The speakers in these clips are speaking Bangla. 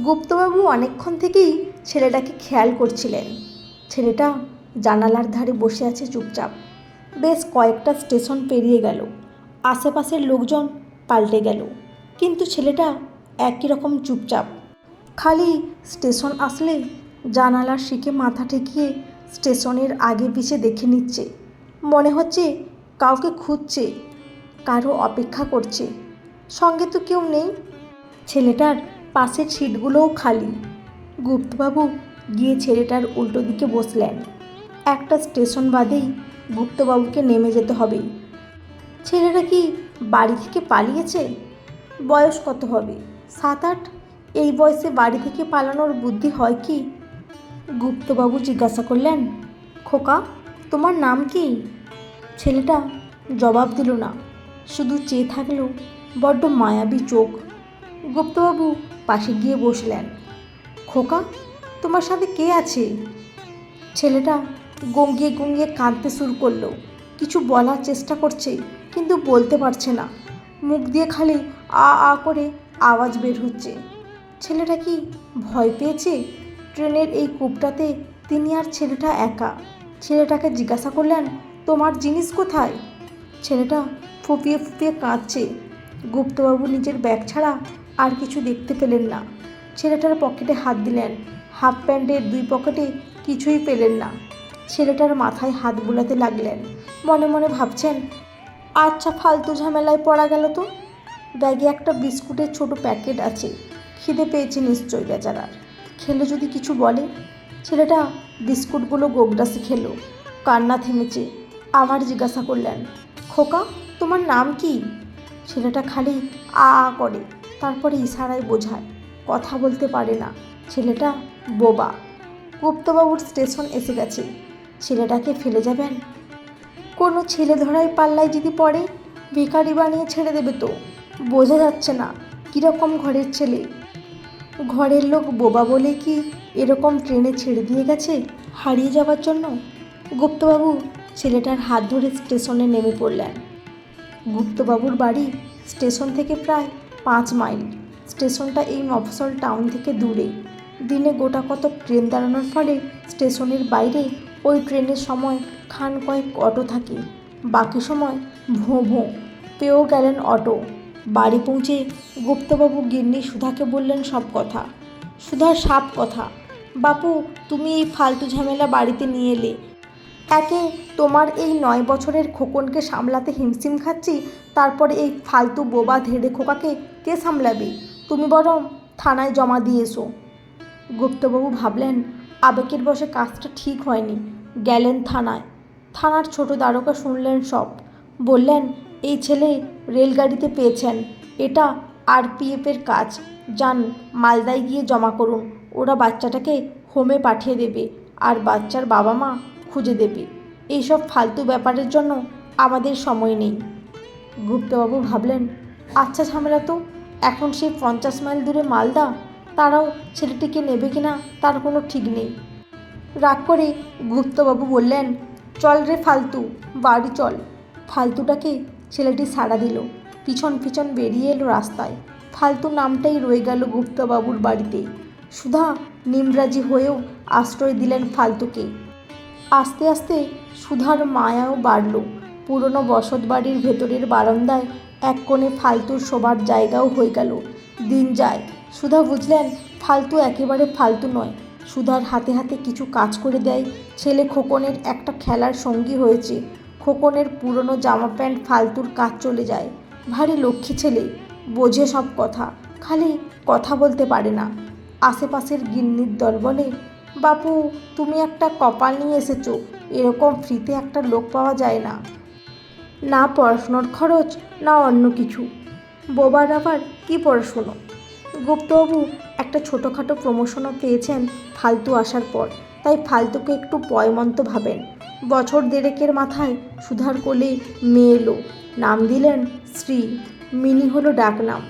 গুপ্তবাবু অনেকক্ষণ থেকেই ছেলেটাকে খেয়াল করছিলেন। ছেলেটা জানালার ধারে বসে আছে চুপচাপ। বেশ কয়েকটা স্টেশন পেরিয়ে গেল, আশেপাশের লোকজন পাল্টে গেল, কিন্তু ছেলেটা একই রকম চুপচাপ। খালি স্টেশন আসলে জানালার শিকে মাথা ঠেকিয়ে স্টেশনের আগে পিছে দেখে নিচ্ছে। মনে হচ্ছে কাউকে খুঁজছে, কারো অপেক্ষা করছে। সঙ্গে তো কেউ নেই। ছেলেটার পাশের সিটগুলোও খালি। গুপ্তবাবু গিয়ে ছেলেটার উল্টো দিকে বসলেন। একটা স্টেশন বাদেই গুপ্তবাবুকে নেমে যেতে হবে। ছেলেটা কি বাড়ি থেকে পালিয়েছে? বয়স কত হবে? 7-8। এই বয়সে বাড়ি থেকে পালানোর বুদ্ধি হয় কি? গুপ্তবাবু জিজ্ঞাসা করলেন, খোকা, তোমার নাম কি? ছেলেটা জবাব দিল না, শুধু চেয়ে থাকলো বড্ড মায়াবী চোখ। গুপ্তবাবু পাশে গিয়ে বসলেন। খোকা, তোমার সাথে কে আছে? ছেলেটা গঙ্গিয়ে গঙ্গিয়ে কাঁদতে শুরু করলো। কিছু বলার চেষ্টা করছে, কিন্তু বলতে পারছে না। মুখ দিয়ে খালি আ আ করে আওয়াজ বের হচ্ছে। ছেলেটা কি ভয় পেয়েছে? ট্রেনের এই কূপটাতে তিনি আর ছেলেটা একা। ছেলেটাকে জিজ্ঞাসা করলেন, তোমার জিনিস কোথায়? ছেলেটা ফুপিয়ে ফুপিয়ে কাঁদছে। গুপ্তবাবু নিজের ব্যাগ ছাড়া আর কিছু দেখতে পেলেন না। ছেলেটার পকেটে হাত দিলেন। হাফ প্যান্টের 2 পকেটে কিছুই পেলেন না। ছেলেটার মাথায় হাত বুলাতে লাগলেন। মনে মনে ভাবছেন, আচ্ছা, ফালতু ঝামেলায় পড়া গেল তো। ব্যাগে একটা বিস্কুটের ছোট প্যাকেট আছে। খিদে পেয়েছে নিশ্চয়ই বেচারার। খেলে যদি কিছু বলে। ছেলেটা বিস্কুটগুলো গোগ্রাসে খেলো। কান্না থেমেছে। আবার জিজ্ঞাসা করলেন, খোকা, তোমার নাম কি? ছেলেটা খালি আ আ করে, তারপরে ইশারায় বোঝায়। কথা বলতে পারে না। ছেলেটা বোবা। গুপ্তবাবুর স্টেশন এসে গেছে। ছেলেটাকে ফেলে যাবেন? কোনো ছেলে ধরাই পাল্লায় যদি পড়ে, ভিখারি বানিয়ে ছেড়ে দেবে তো। বোঝা যাচ্ছে না কীরকম ঘরের ছেলে। ঘরের লোক বোবা বলে কি এরকম ট্রেনে ছেড়ে দিয়ে গেছে হারিয়ে যাওয়ার জন্য? গুপ্তবাবু ছেলেটার হাত ধরে স্টেশনে নেমে পড়লেন। গুপ্তবাবুর বাড়ি স্টেশন থেকে প্রায় 5 মাইল। স্টেশনটা এই মফস্বল টাউন থেকে দূরে। দিনে গোটা কত ট্রেন দাঁড়ানোর ফলে স্টেশনের বাইরে ওই ট্রেনের সময় খান কয়েক অটো থাকে। বাকি সময় ভোঁ ভোঁ। পেয়েও গেলেন অটো। বাড়ি পৌঁছে গুপ্তবাবু গিন্নি সুধাকে বললেন সব কথা। সুধার সাপ কথা, বাপু, তুমি এই ফালতু ঝামেলা বাড়িতে নিয়ে এলে। একে তোমার এই 9 বছরের খোকনকে সামলাতে হিমশিম খাচ্ছি, তারপরে এই ফালতু বোবা ধেড়ে খোকাকে কে সামলাবে? তুমি বরং থানায় জমা দিয়ে এসো। গুপ্তবাবু ভাবলেন, আবেগের বশে কাজটা ঠিক হয়নি। গেলেন থানায়। থানার ছোট দারোগা শুনলেন সব। বললেন, এই ছেলে রেলগাড়িতে পেয়েছেন। এটা আরপিএফের কাজ। যান, মালদায় গিয়ে জমা করুন। ওরা বাচ্চাটাকে হোমে পাঠিয়ে দেবে, আর বাচ্চার বাবা মা খুঁজে দেবে। এইসব ফালতু ব্যাপারের জন্য আমাদের সময় নেই। গুপ্তবাবু ভাবলেন, আচ্ছা ঝামেলা তো। এখন সে 50 মাইল দূরে মালদা। তারাও ছেলেটিকে নেবে কিনা তার কোনো ঠিক নেই। রাগ করে গুপ্তবাবু বললেন, চল রে ফালতু, বাড়ি চল। ফালতুটাকে ছেলেটি সাড়া দিল। পিছন পিছন বেরিয়ে এলো রাস্তায়। ফালতু নামটাই রয়ে গেল গুপ্তবাবুর বাড়িতে। সুধা নিমরাজি হয়েও আশ্রয় দিলেন ফালতুকে। আস্তে আস্তে সুধার মায়াও বাড়ল। পুরনো বসত বাড়ির ভেতরের বারান্দায় এক কোণে ফালতুর শোবার জায়গাও হয়ে গেল। দিন যায়। সুধা বুঝলেন ফালতু একেবারে ফালতু নয়। সুধার হাতে হাতে কিছু কাজ করে দেয়। ছেলে খোকনের একটা খেলার সঙ্গী হয়েছে। খোকনের পুরনো জামা প্যান্ট ফালতুর কাজ চলে যায়। ভারী লক্ষ্মী ছেলে, বোঝে সব কথা, খালি কথা বলতে পারে না। আশেপাশের গিন্নির দল বলে, বাপু, তুমি একটা কপাল নিয়ে এসেছো। এরকম ফ্রিতে একটা লোক পাওয়া যায় না। না পড়াশুনোর খরচ, না অন্য কিছু। বোবার আবার কী পড়াশুনো? গুপ্তবাবু একটা ছোটোখাটো প্রমোশনও পেয়েছেন ফালতু আসার পর, তাই ফালতুকে একটু পয়মন্ত ভাবেন। বছর দেড়েকের মাথায় সুধার কোলে মেয়ে এলো। নাম দিলেন শ্রী। মিনি হলো ডাকনাম।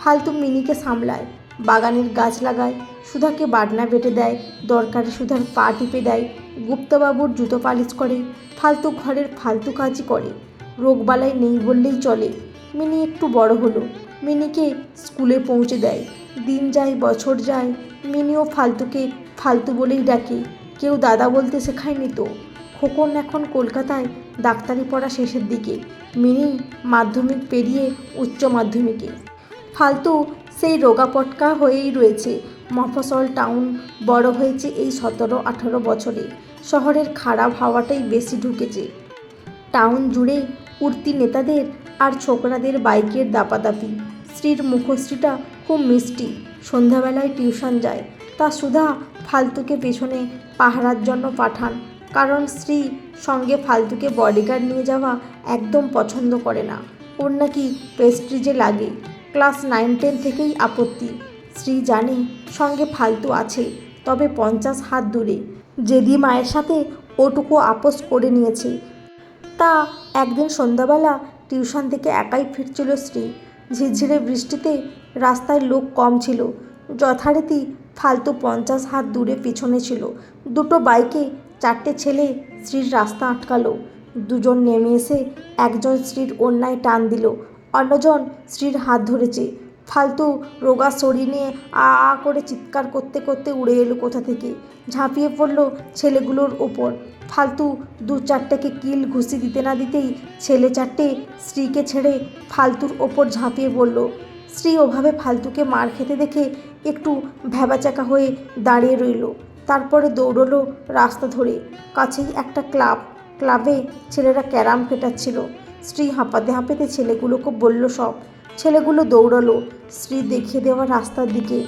ফালতু মিনিকে সামলায়, বাগানের গাছ লাগায়, সুধাকে বাটনা বেটে দেয়, দরকারে সুধার পা টিপে দেয়, গুপ্তবাবুর জুতো পালিশ করে, ফালতু ঘরের ফালতু কাজই করে। রোগবালাই নেই বললেই চলে। মিনি একটু বড় হলো। মিনিকে স্কুলে পৌঁছে দেয়। দিন যায় বছর যায়, মিনিও ফালতুকে ফালতু বলেই ডাকে। কেউ দাদা বলতে শেখায়নি তো। খোকন এখন কলকাতায় ডাক্তারি পড়া শেষের দিকে, মিনি মাধ্যমিক পেরিয়ে উচ্চ মাধ্যমিকে। ফালতু সেই রোগাপটকা হয়েই রয়েছে। মফস্বল টাউন বড় হয়েছে এই 17-18 বছরে। শহরের খারাপ হাওয়াটাই বেশি ঢুকেছে। টাউন জুড়ে উঠতি নেতাদের আর ছোকরাদের বাইকের দাপাদাপি। স্ত্রীর মুখশ্রীটা খুব মিষ্টি, সন্ধ্যাবেলায় টিউশন যায়। তা সুধা ফালতুকে পেছনে পাহারার জন্য পাঠান, কারণ স্ত্রী সঙ্গে ফালতুকে বডিগার্ড নিয়ে যাওয়া একদম পছন্দ করে না। ওর নাকি প্রেস্টিজে লাগে। ক্লাস 9-10 থেকেই আপত্তি। স্ত্রী জানে সঙ্গে ফালতু আছে, তবে 50 হাত দূরে। জেদি মায়ের সাথে ওটুকু আপোস করে নিয়েছে। তা একদিন সন্ধ্যাবেলা টিউশন থেকে একাই ফিরছিল স্ত্রী। ঝিরঝিরে বৃষ্টিতে রাস্তায় লোক কম ছিল। যথারীতি ফালতু 50 হাত দূরে পিছনে ছিল। দুটো বাইকে 4টে ছেলে স্ত্রীর রাস্তা আটকালো। দুজন নেমে এসে একজন স্ত্রীর ওড়নায় টান দিল, অন্যজন স্ত্রীর হাত ধরেছে। ফালতু রোগা শরীর নিয়ে আ আ করে চিৎকার করতে করতে উড়ে এলো কোথা থেকে, ঝাঁপিয়ে পড়ল ছেলেগুলোর ওপর। ফালতু 2-4টেকে কিল ঘুষি দিতে না দিতেই ছেলে 4টে স্ত্রীকে ছেড়ে ফালতুর ওপর ঝাঁপিয়ে পড়ল। স্ত্রী ওভাবে ফালতুকে মার খেতে দেখে একটু ভ্যাবাচ্যাকা হয়ে দাঁড়িয়ে রইল। তারপরে দৌড়লো রাস্তা ধরে। কাছেই একটা ক্লাবে ছেলেরা ক্যারাম পেটাচ্ছিল। স্ত্রী হাঁপাতে হাঁপাতে ছেলেগুলোকে বলল সব। ছেলেগুলো দৌড়ালো স্ত্রী দেখিয়ে দেওয়া রাস্তার দিকে।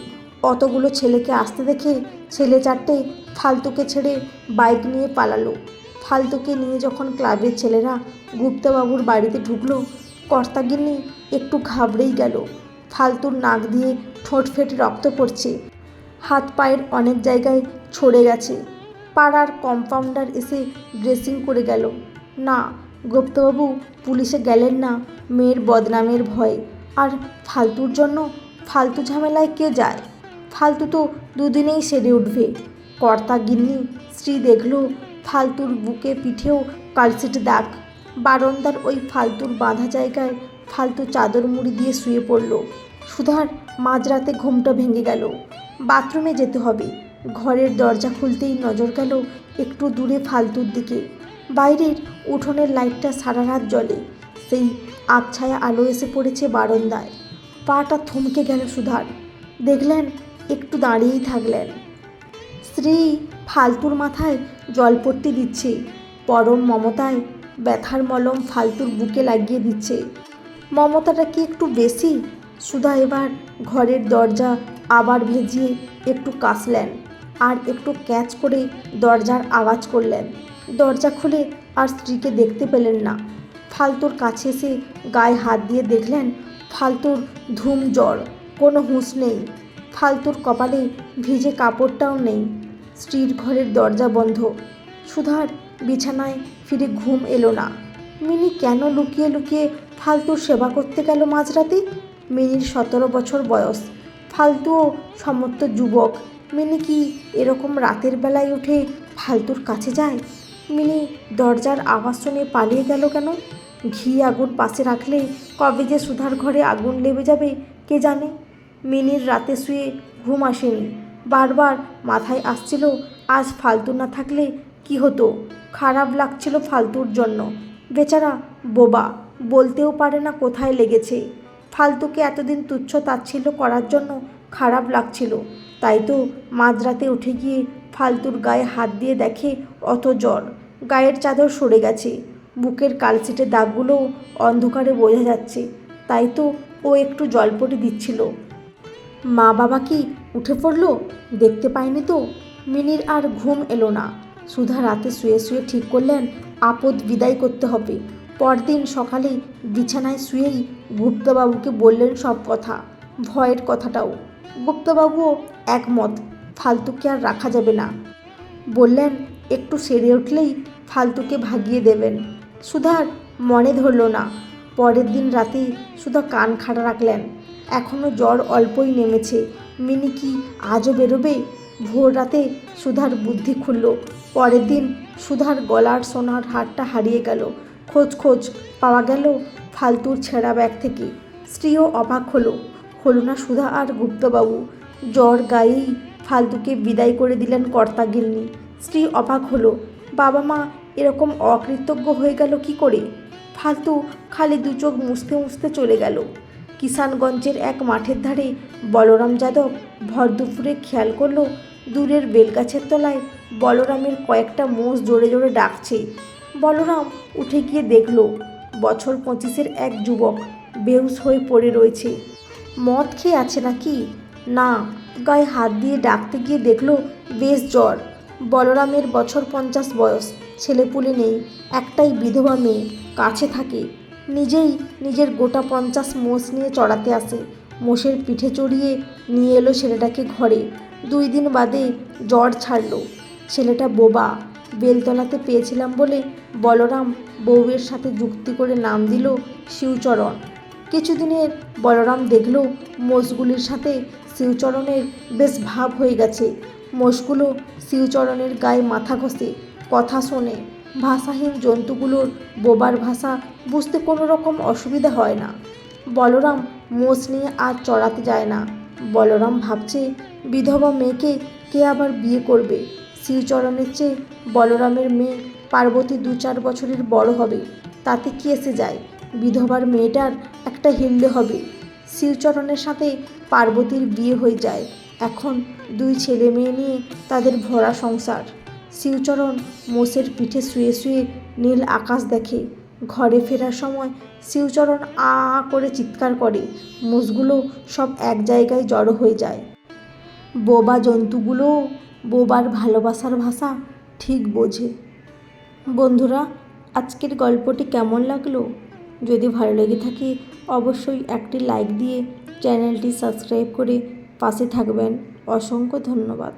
অতগুলো ছেলেকে আসতে দেখে ছেলে 4টে ফালতুকে ছেড়ে বাইক নিয়ে পালালো। ফালতুকে নিয়ে যখন ক্লাবের ছেলেরা গুপ্তাবাবুর বাড়িতে ঢুকলো, কর্তাগিন্নি একটু ঘাবড়েই গেল। ফালতুর নাক দিয়ে ঠোঁট ফেটে রক্ত পড়ছে, হাত পায়ের অনেক জায়গায় ছড়ে গেছে। পাড়ার কম্পাউন্ডার এসে ড্রেসিং করে গেল। না, গুপ্তাবাবু পুলিশে গেলেন না মেয়ের বদনামের ভয়ে। আর ফালতুর জন্য ফালতু ঝামেলায় কে যায়? ফালতু তো দুদিনেই সেরে উঠবে। কর্তাগিন্নি স্ত্রী দেখল ফালতুর বুকে পিঠেও কালসিট দাগ। বারান্দার ওই ফালতুর বাঁধা জায়গায় ফালতু চাদর মুড়ি দিয়ে শুয়ে পড়ল। সুধার মাঝরাতে ঘুমটা ভেঙে গেল। বাথরুমে যেতে হবে। ঘরের দরজা খুলতেই নজর গেল একটু দূরে ফালতুর দিকে। বাইরের উঠোনের লাইটটা সারা রাত জ্বলে। সেই আবছায়া আলো এসে পড়েছে বারান্দায়। পাটা থমকে গেল সুধার। দেখলেন, একটু দাঁড়িয়েই থাকলেন। স্ত্রী ফালতুর মাথায় জলপট্টি দিচ্ছে। পরম মমতায় ব্যথার মলম ফালতুর বুকে লাগিয়ে দিচ্ছে। মমতাটা কি একটু বেশি? সুধা এবার ঘরের দরজা আবার ভেজিয়ে একটু কাশলেন, আর একটু ক্যাচ করে দরজার আওয়াজ করলেন। দরজা খুলে আর স্ত্রীকে দেখতে পেলেন না। ফালতুর কাছে এসে গায়ে হাত দিয়ে দেখলেন ফালতুর ধুম জ্বর, কোনো হুঁশ নেই। ফালতুর কপালে ভিজে কাপড়টাও নেই। স্ত্রীর ঘরের দরজা বন্ধ। সুধার বিছানায় ফিরে ঘুম এলো না। মিনি কেন লুকিয়ে লুকিয়ে ফালতুর সেবা করতে গেল মাঝরাতে? মিনির 17 বছর বয়স। ফালতুও সমস্ত যুবক। মিনি কি এরকম রাতের বেলায় উঠে ফালতুর কাছে যায়? মিনি দরজার আওয়াজ শুনে পালিয়ে গেল কেন? ঘি আগুন পাশে রাখলে কবে যে সুধার ঘরে আগুন লেবে যাবে কে জানে। মিনির রাতে শুয়ে ঘুম আসেনি। বারবার মাথায় আসছিল আজ ফালতু না থাকলে কি হতো। খারাপ লাগছিল ফালতুর জন্য। বেচারা বোবা, বলতেও পারে না কোথায় লেগেছে। ফালতুকে এতদিন তুচ্ছ তাচ্ছিল্য করার জন্য খারাপ লাগছিল। তাই তো মাঝরাতে উঠে গিয়ে ফালতুর গায়ে হাত দিয়ে দেখে অত জ্বর। গায়ের চাদর সরে গেছে। বুকের কালসিটের দাগগুলোও অন্ধকারে বোঝা যাচ্ছে। তাই তো ও একটু জলপটি দিচ্ছিল। মা বাবা কি উঠে পড়ল? দেখতে পায়নি তো। মিনির আর ঘুম এলো না। সুধা রাতে শুয়ে শুয়ে ঠিক করলেন আপদ বিদায় করতে হবে। পরদিন সকালে বিছানায় শুয়েই গুপ্তাবাবুকে বললেন সব কথা, ভয়ের কথাটাও। গুপ্তাবাবুও একমত, ফালতুকে আর রাখা যাবে না। বললেন একটু সেরে উঠলেই ফালতুকে ভাগিয়ে দেবেন। সুধার মনে ধরল না। পরের দিন রাতে সুধা কান খাড়া রাখলেন। এখনও জ্বর অল্পই নেমেছে। মিনি কি আজও বেরোবে? ভোর রাতে সুধার বুদ্ধি খুলল। পরের দিন সুধার গলার সোনার হারটা হারিয়ে গেল। খোঁজ পাওয়া গেল ফালতুর ছেঁড়া ব্যাগ থেকে। স্ত্রীও অবাক হলো। হলো না সুধা আর গুপ্তবাবু। জ্বর গায়েই ফালতুকে বিদায় করে দিলেন কর্তাগিন্নি। স্ত্রী অবাক হলো, বাবা মা এরকম অকৃতজ্ঞ হয়ে গেল কি করে? ফালতু খালি দু চোখ মুছতে মুছতে চলে গেল। কিষানগঞ্জের এক মাঠের ধারে বলরাম যাদব ভর দুপুরে খেয়াল করলো দূরের বেলগাছের তলায় বলরামের কয়েকটা মোষ জোরে জোরে ডাকছে। বলরাম উঠে গিয়ে দেখল বছর 25-এর এক যুবক বেহুশ হয়ে পড়ে রয়েছে। মদ খেয়ে আছে নাকি? না, গায়ে হাত দিয়ে ডাকতে গিয়ে দেখল বেশ জ্বর। বলরামের বছর 50 বয়স, ছেলেপুলে নেই, একটাই বিধবা মেয়ে কাছে থাকে। নিজেই নিজের গোটা 50 মোষ নিয়ে চড়াতে আসে। মোষের পিঠে চড়িয়ে নিয়ে এলো ছেলেটাকে ঘরে। 2 দিন বাদে জ্বর ছাড়ল। ছেলেটা বোবা। বেলতলাতে পেয়েছিলাম বলে বলরাম বউয়ের সাথে যুক্তি করে নাম দিল শিবচরণ। কিছুদিনের বলরাম দেখল মোষগুলির সাথে শিবচরণের বেশ ভাব হয়ে গেছে। মোষগুলো শিবচরণের গায়ে মাথা ঘষে, কথা শোনে। ভাষাহীন জন্তুগুলোর বোবার ভাষা বুঝতে কোনো রকম অসুবিধা হয় না। বলরাম মোষ নিয়ে আর চড়াতে যায় না। বলরাম ভাবছে বিধবা মেয়েকে কে আবার বিয়ে করবে? শিবচরণের চেয়ে বলরামের মেয়ে পার্বতী 2-4 বছরের বড় হবে, তাতে কি এসে যায়? বিধবার মেয়েটার একটা হিল্লে হবে। শিবচরণের সাথে পার্বতীর বিয়ে হয়ে যায়। এখন 2 ছেলে মেয়ে নিয়ে তাদের ভরা সংসার। শিবচরণ মোষের পিঠে শুয়ে শুয়ে নীল আকাশ দেখে। ঘরে ফেরার সময় শিবচরণ আ আ করে চিৎকার করে। মোষগুলো সব এক জায়গায় জড়ো হয়ে যায়। বোবা জন্তুগুলো বোবার ভালোবাসার ভাষা ঠিক বোঝে। বন্ধুরা, আজকের গল্পটি কেমন লাগলো? যদি ভালো লেগে থাকে অবশ্যই একটি লাইক দিয়ে চ্যানেলটি সাবস্ক্রাইব করে পাশে থাকবেন। অসংখ্য ধন্যবাদ।